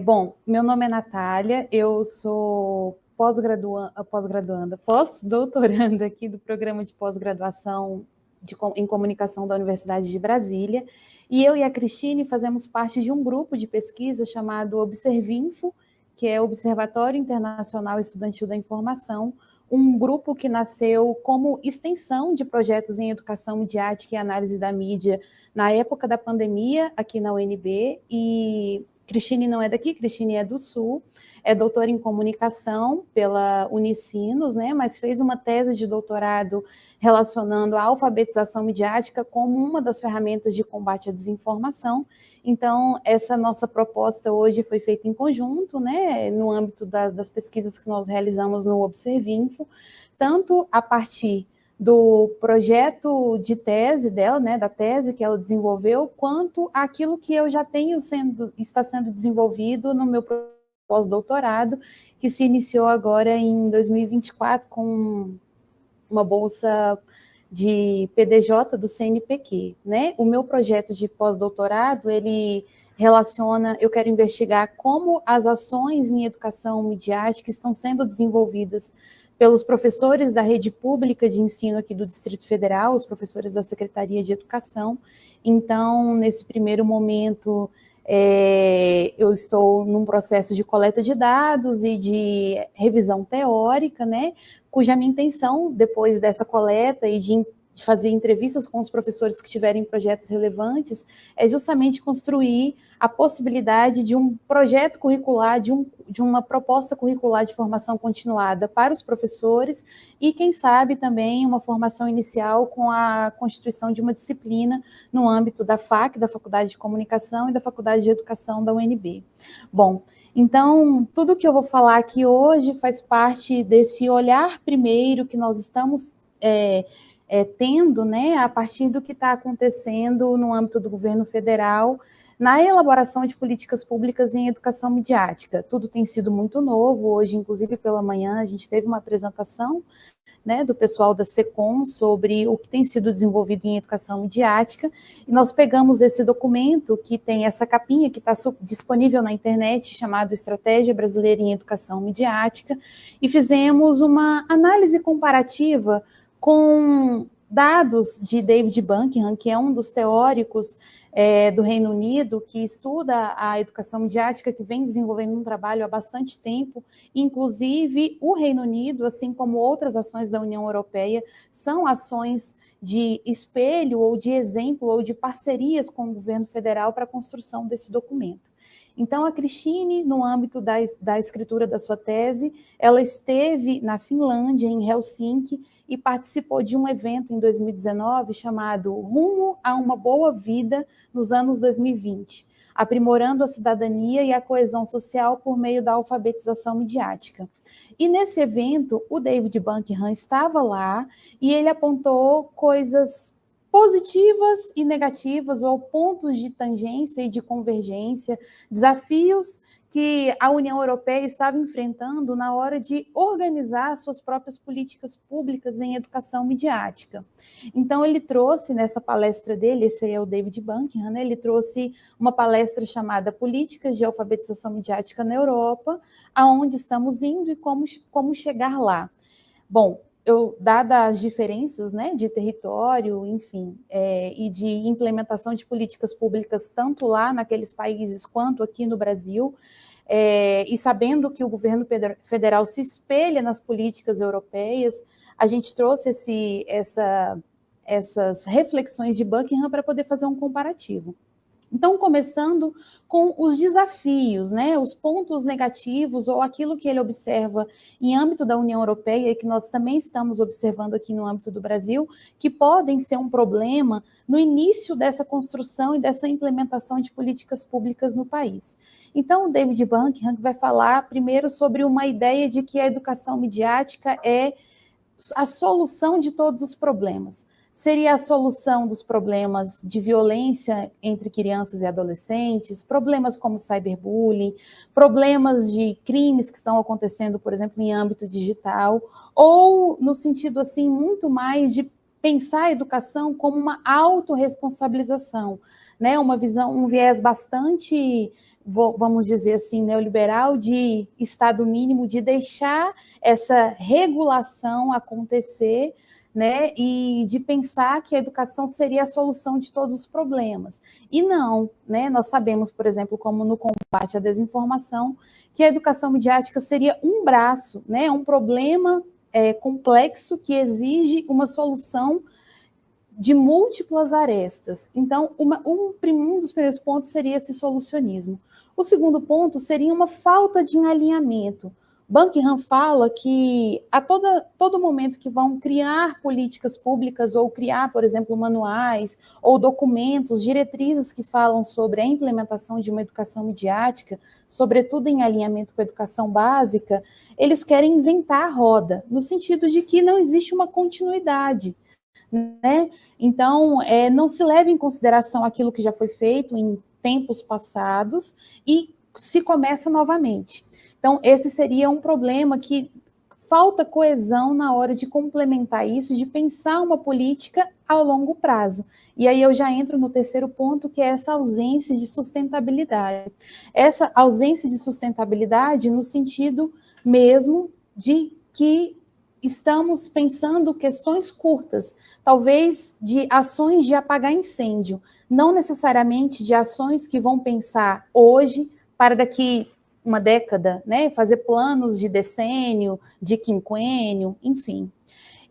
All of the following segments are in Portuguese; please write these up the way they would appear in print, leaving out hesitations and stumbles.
Bom, meu nome é Natália, eu sou pós-doutoranda aqui do programa de pós-graduação em comunicação da Universidade de Brasília, e eu e a Cristine fazemos parte de um grupo de pesquisa chamado Observinfo, que é Observatório Internacional Estudantil da Informação, um grupo que nasceu como extensão de projetos em educação midiática e análise da mídia na época da pandemia aqui na UNB, e Cristine não é daqui, Cristine é do Sul, é doutora em comunicação pela Unicinos, né, mas fez uma tese de doutorado relacionando a alfabetização midiática como uma das ferramentas de combate à desinformação. Então, essa nossa proposta hoje foi feita em conjunto, né, no âmbito das pesquisas que nós realizamos no Observinfo, tanto a partir do projeto de tese dela, né, da tese que ela desenvolveu, quanto aquilo que eu já tenho está sendo desenvolvido no meu pós-doutorado, que se iniciou agora em 2024 com uma bolsa de PDJ do CNPq, né? O meu projeto de pós-doutorado, ele eu quero investigar como as ações em educação midiática estão sendo desenvolvidas pelos professores da rede pública de ensino aqui do Distrito Federal, os professores da Secretaria de Educação. Então, nesse primeiro momento, eu estou num processo de coleta de dados e de revisão teórica, né, cuja minha intenção, depois dessa coleta e de fazer entrevistas com os professores que tiverem projetos relevantes, é justamente construir a possibilidade de um projeto curricular, de uma proposta curricular de formação continuada para os professores e, quem sabe, também uma formação inicial com a constituição de uma disciplina no âmbito da FAC, da Faculdade de Comunicação, e da Faculdade de Educação da UNB. Bom, então, tudo que eu vou falar aqui hoje faz parte desse olhar primeiro que nós estamos tendo, né, a partir do que está acontecendo no âmbito do governo federal, na elaboração de políticas públicas em educação midiática. Tudo tem sido muito novo. Hoje, inclusive, pela manhã, a gente teve uma apresentação, né, do pessoal da SECOM sobre o que tem sido desenvolvido em educação midiática, e nós pegamos esse documento que tem essa capinha que está disponível na internet, chamado Estratégia Brasileira em Educação Midiática, e fizemos uma análise comparativa com dados de David Buckingham, que é um dos teóricos do Reino Unido, que estuda a educação midiática, que vem desenvolvendo um trabalho há bastante tempo. Inclusive, o Reino Unido, assim como outras ações da União Europeia, são ações de espelho ou de exemplo ou de parcerias com o governo federal para a construção desse documento. Então, a Cristine, no âmbito da escritura da sua tese, ela esteve na Finlândia, em Helsinki, e participou de um evento em 2019 chamado Rumo a uma Boa Vida nos anos 2020, aprimorando a cidadania e a coesão social por meio da alfabetização midiática. E nesse evento, o David Buckingham estava lá e ele apontou coisas positivas e negativas, ou pontos de tangência e de convergência, desafios que a União Europeia estava enfrentando na hora de organizar suas próprias políticas públicas em educação midiática. Então, ele trouxe nessa palestra dele, esse é o David Buckingham, né, ele trouxe uma palestra chamada Políticas de Alfabetização Midiática na Europa, aonde estamos indo e como chegar lá. Bom, dadas as diferenças, né, de território, enfim, e de implementação de políticas públicas, tanto lá naqueles países quanto aqui no Brasil, e sabendo que o governo federal se espelha nas políticas europeias, a gente trouxe essas reflexões de Buckingham para poder fazer um comparativo. Então, começando com os desafios, né, os pontos negativos ou aquilo que ele observa em âmbito da União Europeia e que nós também estamos observando aqui no âmbito do Brasil, que podem ser um problema no início dessa construção e dessa implementação de políticas públicas no país. Então, o David Buckingham vai falar primeiro sobre uma ideia de que a educação midiática é a solução de todos os problemas. Seria a solução dos problemas de violência entre crianças e adolescentes, problemas como cyberbullying, problemas de crimes que estão acontecendo, por exemplo, em âmbito digital, ou no sentido assim muito mais de pensar a educação como uma autorresponsabilização, né? Uma visão, um viés bastante vamos dizer assim, neoliberal, de Estado mínimo, de deixar essa regulação acontecer, né, e de pensar que a educação seria a solução de todos os problemas. E não, né, nós sabemos, por exemplo, como no combate à desinformação, que a educação midiática seria um braço, né, um problema complexo que exige uma solução de múltiplas arestas. Então, um dos primeiros pontos seria esse solucionismo. O segundo ponto seria uma falta de alinhamento. Buckingham fala que a todo momento que vão criar políticas públicas ou criar, por exemplo, manuais ou documentos, diretrizes que falam sobre a implementação de uma educação midiática, sobretudo em alinhamento com a educação básica, eles querem inventar a roda, no sentido de que não existe uma continuidade, né? Então, não se leva em consideração aquilo que já foi feito em tempos passados e se começa novamente. Então, esse seria um problema que falta coesão na hora de complementar isso, de pensar uma política ao longo prazo. E aí eu já entro no terceiro ponto, que é essa ausência de sustentabilidade. Essa ausência de sustentabilidade no sentido mesmo de que estamos pensando questões curtas, talvez de ações de apagar incêndio, não necessariamente de ações que vão pensar hoje para daqui uma década, né? Fazer planos de decênio, de quinquênio, enfim.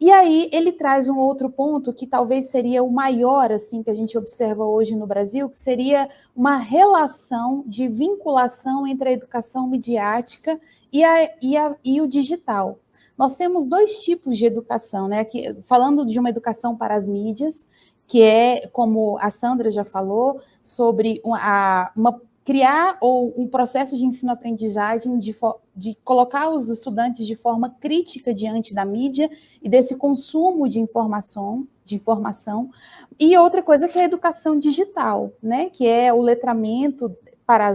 E aí ele traz um outro ponto que talvez seria o maior, assim, que a gente observa hoje no Brasil, que seria uma relação de vinculação entre a educação midiática e o digital. Nós temos dois tipos de educação, né? Aqui, falando de uma educação para as mídias, que é, como a Sandra já falou, sobre criar um processo de ensino-aprendizagem, de colocar os estudantes de forma crítica diante da mídia e desse consumo de informação. E outra coisa que é a educação digital, né? Que é o letramento para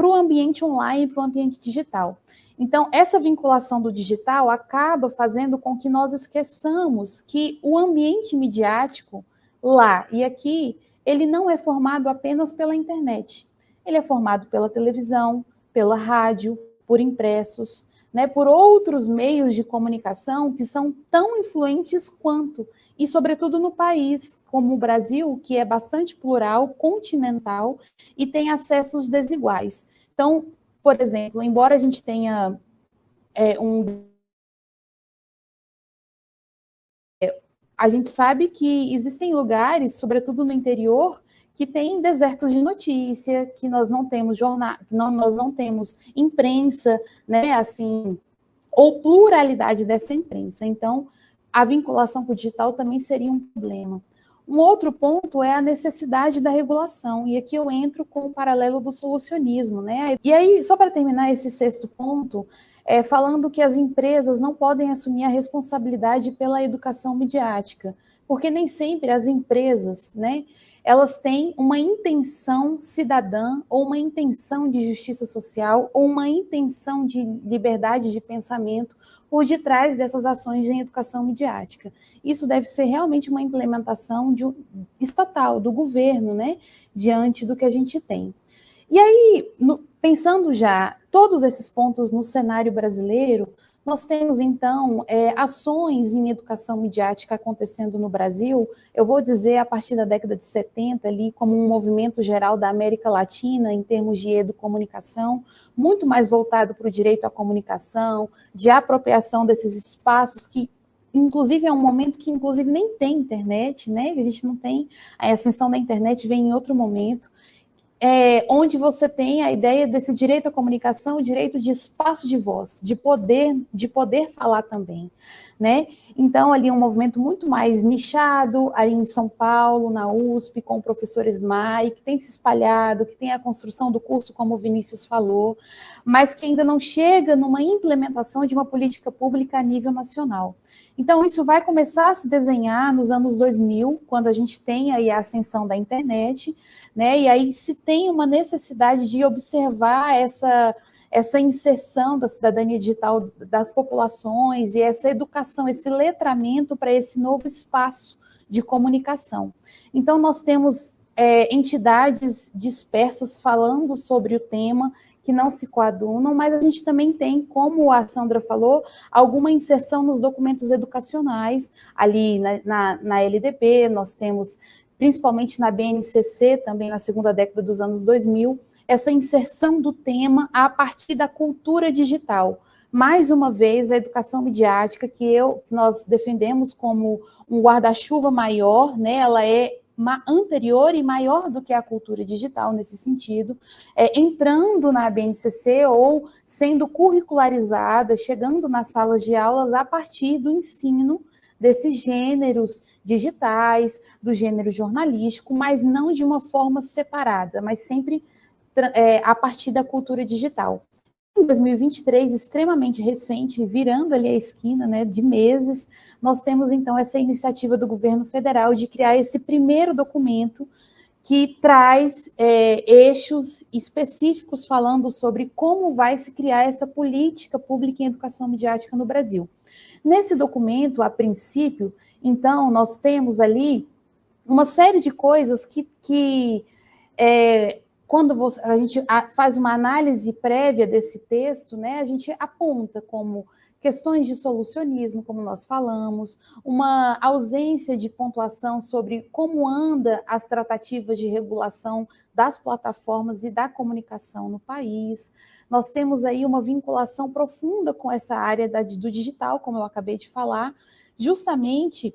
o ambiente online e para o ambiente digital. Então, essa vinculação do digital acaba fazendo com que nós esqueçamos que o ambiente midiático lá e aqui, ele não é formado apenas pela internet. Ele é formado pela televisão, pela rádio, por impressos, né, por outros meios de comunicação que são tão influentes quanto, e sobretudo no país como o Brasil, que é bastante plural, continental e tem acessos desiguais. Então, por exemplo, embora a gente tenha a gente sabe que existem lugares, sobretudo no interior, que tem desertos de notícia, que nós não temos jornal, que nós não temos imprensa, né, assim, ou pluralidade dessa imprensa. Então, a vinculação com o digital também seria um problema. Um outro ponto é a necessidade da regulação, e aqui eu entro com o paralelo do solucionismo, né? E aí, só para terminar esse sexto ponto, falando que as empresas não podem assumir a responsabilidade pela educação midiática, porque nem sempre as empresas, né, elas têm uma intenção cidadã, ou uma intenção de justiça social, ou uma intenção de liberdade de pensamento por detrás dessas ações de educação midiática. Isso deve ser realmente uma implementação estatal, do governo, né, diante do que a gente tem. E aí, pensando já todos esses pontos no cenário brasileiro, nós temos, então, ações em educação midiática acontecendo no Brasil, eu vou dizer a partir da década de 70, ali, como um movimento geral da América Latina, em termos de educomunicação, muito mais voltado para o direito à comunicação, de apropriação desses espaços que, inclusive, é um momento que, inclusive, nem tem internet, né? A gente não tem, a ascensão da internet vem em outro momento, onde você tem a ideia desse direito à comunicação, o direito de espaço de voz, de poder falar também, né? Então, ali um movimento muito mais nichado, ali em São Paulo, na USP, com o professor Ismay, que tem se espalhado, que tem a construção do curso, como o Vinícius falou, mas que ainda não chega numa implementação de uma política pública a nível nacional. Então, isso vai começar a se desenhar nos anos 2000, quando a gente tem aí a ascensão da internet, né? E aí se tem uma necessidade de observar essa inserção da cidadania digital das populações e essa educação, esse letramento para esse novo espaço de comunicação. Então, nós temos entidades dispersas falando sobre o tema, que não se coadunam, mas a gente também tem, como a Sandra falou, alguma inserção nos documentos educacionais, ali na LDB, nós temos, principalmente na BNCC, também na segunda década dos anos 2000, essa inserção do tema a partir da cultura digital. Mais uma vez, a educação midiática, que nós defendemos como um guarda-chuva maior, né, ela é anterior e maior do que a cultura digital nesse sentido, entrando na BNCC ou sendo curricularizada, chegando nas salas de aulas a partir do ensino desses gêneros digitais, do gênero jornalístico, mas não de uma forma separada, mas sempre a partir da cultura digital. Em 2023, extremamente recente, virando ali a esquina, né, de meses, nós temos então essa iniciativa do governo federal de criar esse primeiro documento que traz eixos específicos falando sobre como vai se criar essa política pública em educação midiática no Brasil. Nesse documento, a princípio, então, nós temos ali uma série de coisas que quando a gente faz uma análise prévia desse texto, né, a gente aponta como questões de solucionismo, como nós falamos, uma ausência de pontuação sobre como anda as tratativas de regulação das plataformas e da comunicação no país. Nós temos aí uma vinculação profunda com essa área do digital, como eu acabei de falar, justamente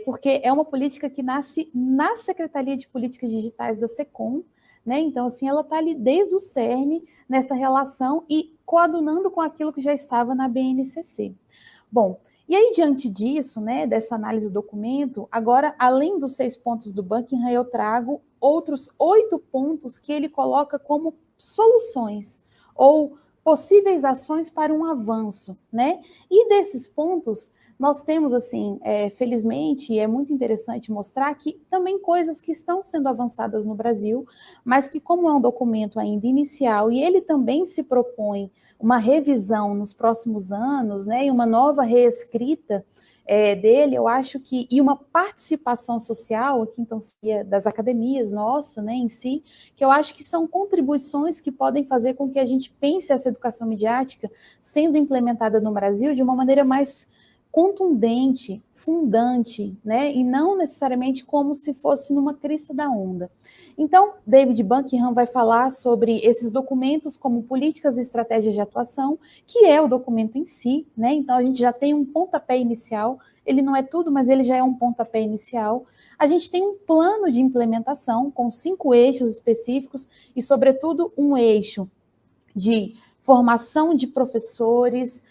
porque é uma política que nasce na Secretaria de Políticas Digitais da SECOM, né? Então, assim, ela está ali desde o cerne nessa relação e coadunando com aquilo que já estava na BNCC. Bom, e aí, diante disso, né, dessa análise do documento, agora, além dos 6 pontos do Buckingham, eu trago outros 8 pontos que ele coloca como soluções ou possíveis ações para um avanço, né? E desses pontos, nós temos, assim, felizmente, e é muito interessante mostrar que também coisas que estão sendo avançadas no Brasil, mas que, como é um documento ainda inicial, e ele também se propõe uma revisão nos próximos anos, né, e uma nova reescrita dele, eu acho que, e uma participação social, aqui então seria das academias, nossa, né, em si, que eu acho que são contribuições que podem fazer com que a gente pense essa educação midiática sendo implementada no Brasil de uma maneira mais contundente, fundante, né? E não necessariamente como se fosse numa crista da onda. Então, David Buckingham vai falar sobre esses documentos como políticas e estratégias de atuação, que é o documento em si, né? Então, a gente já tem um pontapé inicial, ele não é tudo, mas ele já é um pontapé inicial. A gente tem um plano de implementação com 5 eixos específicos e, sobretudo, um eixo de formação de professores,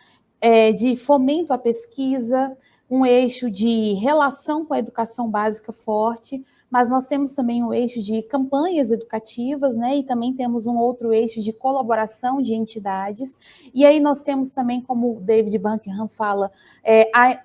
de fomento à pesquisa, um eixo de relação com a educação básica forte, mas nós temos também um eixo de campanhas educativas, né, e também temos um outro eixo de colaboração de entidades, e aí nós temos também, como o David Buckingham fala,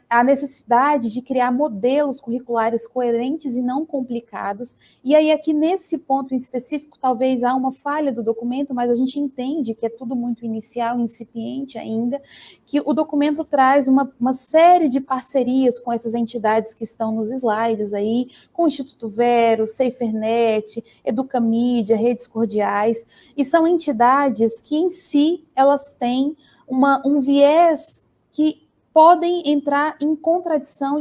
a necessidade de criar modelos curriculares coerentes e não complicados, e aí aqui nesse ponto em específico, talvez há uma falha do documento, mas a gente entende que é tudo muito inicial, incipiente ainda, que o documento traz uma série de parcerias com essas entidades que estão nos slides aí, com o Instituto Vero, SaferNet, Educamídia, Redes Cordiais, e são entidades que em si elas têm um viés que podem entrar em contradição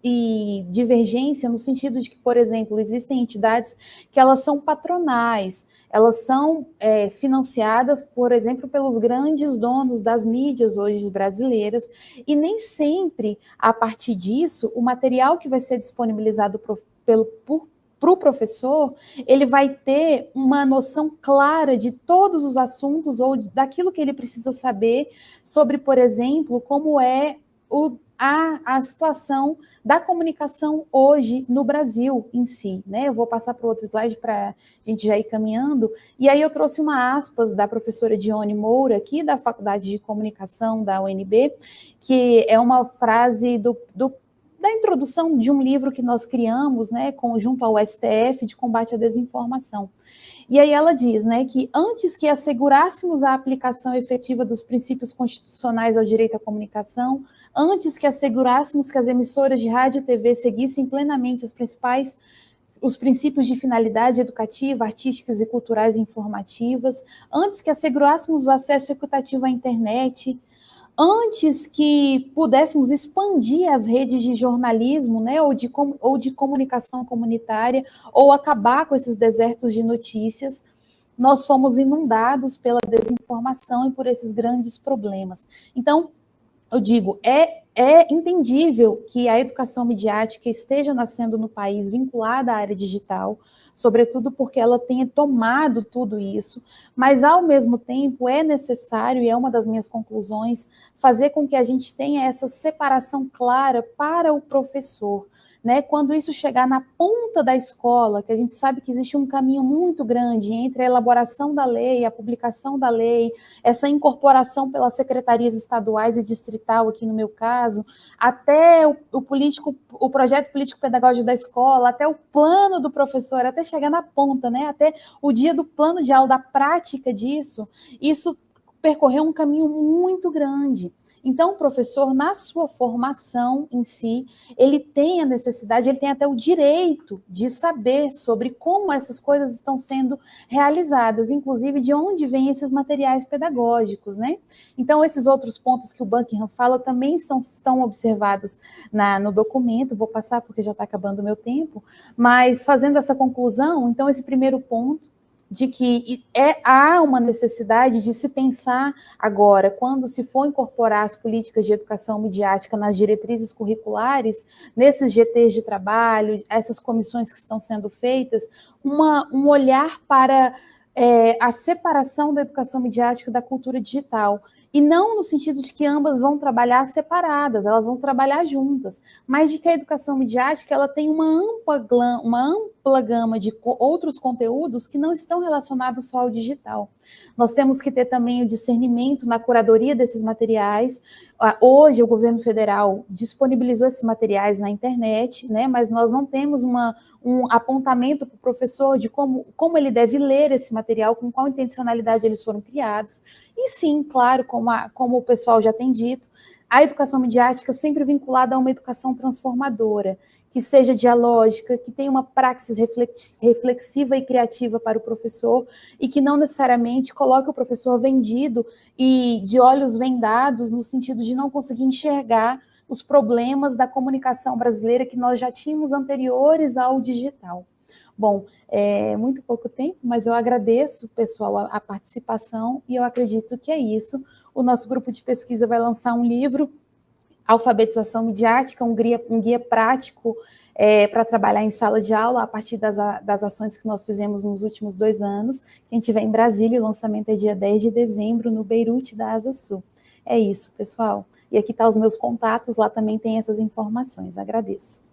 e divergência, no sentido de que, por exemplo, existem entidades que elas são patronais, elas são financiadas, por exemplo, pelos grandes donos das mídias hoje brasileiras, e nem sempre, a partir disso, o material que vai ser disponibilizado para o professor, ele vai ter uma noção clara de todos os assuntos ou daquilo que ele precisa saber sobre, por exemplo, como é a situação da comunicação hoje no Brasil em si, né? Eu vou passar para o outro slide para a gente já ir caminhando, e aí eu trouxe uma aspas da professora Dione Moura, aqui da Faculdade de Comunicação da UNB, que é uma frase da introdução de um livro que nós criamos, né, junto ao STF, de combate à desinformação. E aí ela diz, né, que antes que assegurássemos a aplicação efetiva dos princípios constitucionais ao direito à comunicação, antes que assegurássemos que as emissoras de rádio e TV seguissem plenamente as principais os princípios de finalidade educativa, artísticas e culturais e informativas, antes que assegurássemos o acesso equitativo à internet, antes que pudéssemos expandir as redes de jornalismo, né, ou de comunicação comunitária, ou acabar com esses desertos de notícias, nós fomos inundados pela desinformação e por esses grandes problemas. Então, eu digo, é entendível que a educação midiática esteja nascendo no país vinculada à área digital, sobretudo porque ela tenha tomado tudo isso, mas ao mesmo tempo é necessário, e é uma das minhas conclusões, fazer com que a gente tenha essa separação clara para o professor, né? Quando isso chegar na ponta da escola, que a gente sabe que existe um caminho muito grande entre a elaboração da lei, a publicação da lei, essa incorporação pelas secretarias estaduais e distrital, aqui no meu caso, até o projeto político-pedagógico da escola, até o plano do professor, até chegar na ponta, né? Até o dia do plano de aula, da prática disso, isso percorreu um caminho muito grande. Então, o professor, na sua formação em si, ele tem a necessidade, ele tem até o direito de saber sobre como essas coisas estão sendo realizadas, inclusive de onde vêm esses materiais pedagógicos, né? Então, esses outros pontos que o Buckingham fala também estão observados no documento, vou passar porque já está acabando o meu tempo, mas fazendo essa conclusão, então, esse primeiro ponto, de que há uma necessidade de se pensar agora, quando se for incorporar as políticas de educação midiática nas diretrizes curriculares, nesses GTs de trabalho, essas comissões que estão sendo feitas, um olhar para a separação da educação midiática da cultura digital, e não no sentido de que ambas vão trabalhar separadas, elas vão trabalhar juntas, mas de que a educação midiática ela tem uma ampla gama de outros conteúdos que não estão relacionados só ao digital. Nós temos que ter também o discernimento na curadoria desses materiais. Hoje, o governo federal disponibilizou esses materiais na internet, né, mas nós não temos um apontamento para o professor de como ele deve ler esse material, com qual intencionalidade eles foram criados. E sim, claro, como o pessoal já tem dito, a educação midiática sempre vinculada a uma educação transformadora, que seja dialógica, que tenha uma praxis reflexiva e criativa para o professor, e que não necessariamente coloque o professor vendido e de olhos vendados, no sentido de não conseguir enxergar os problemas da comunicação brasileira que nós já tínhamos anteriores ao digital. Bom, muito pouco tempo, mas eu agradeço, pessoal, a participação, e eu acredito que é isso. O nosso grupo de pesquisa vai lançar um livro, Alfabetização Midiática, um guia prático para trabalhar em sala de aula, a partir das ações que nós fizemos nos últimos 2 anos. Quem estiver em Brasília, o lançamento é dia 10 de dezembro, no Beirute da Asa Sul. É isso, pessoal. E aqui estão os meus contatos, lá também tem essas informações. Agradeço.